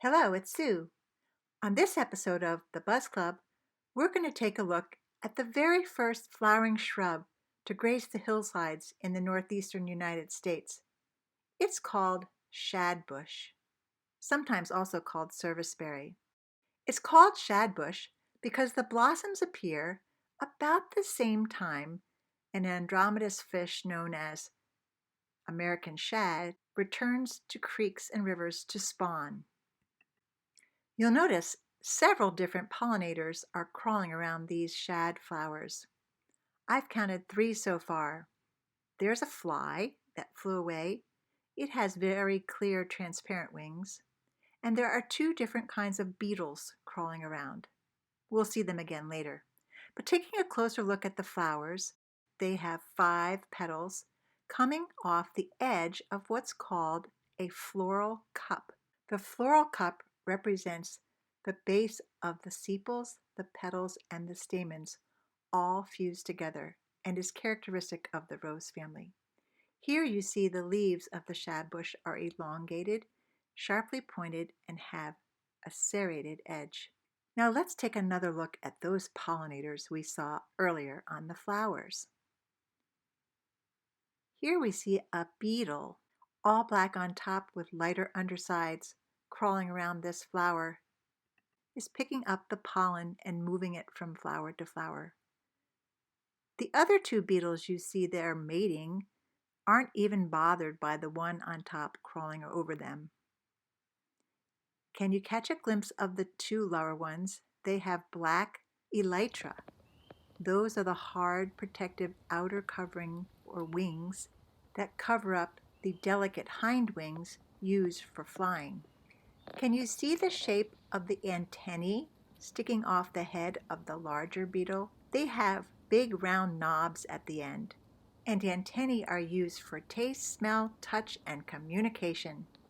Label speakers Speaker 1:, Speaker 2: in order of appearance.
Speaker 1: Hello, it's Sue. On this episode of The Buzz Club, we're going to take a look at the very first flowering shrub to grace the hillsides in the Northeastern United States. It's called shadbush, sometimes also called serviceberry. It's called shadbush because the blossoms appear about the same time an Andromeda's fish known as American shad returns to creeks and rivers to spawn. You'll notice several different pollinators are crawling around these shad flowers. I've counted 3 so far. There's a fly that flew away. It has very clear, transparent wings. And there are 2 different kinds of beetles crawling around. We'll see them again later. But taking a closer look at the flowers, they have 5 petals coming off the edge of what's called a floral cup. The floral cup represents the base of the sepals, the petals, and the stamens, all fused together, and is characteristic of the rose family. Here you see the leaves of the shadbush are elongated, sharply pointed, and have a serrated edge. Now let's take another look at those pollinators we saw earlier on the flowers. Here we see a beetle, all black on top with lighter undersides, crawling around this flower, is picking up the pollen and moving it from flower to flower. The other 2 beetles you see there mating aren't even bothered by the one on top crawling over them. Can you catch a glimpse of the 2 lower ones? They have black elytra. Those are the hard protective outer covering or wings that cover up the delicate hind wings used for flying. Can you see the shape of the antennae sticking off the head of the larger beetle? They have big round knobs at the end, and antennae are used for taste, smell, touch, and communication.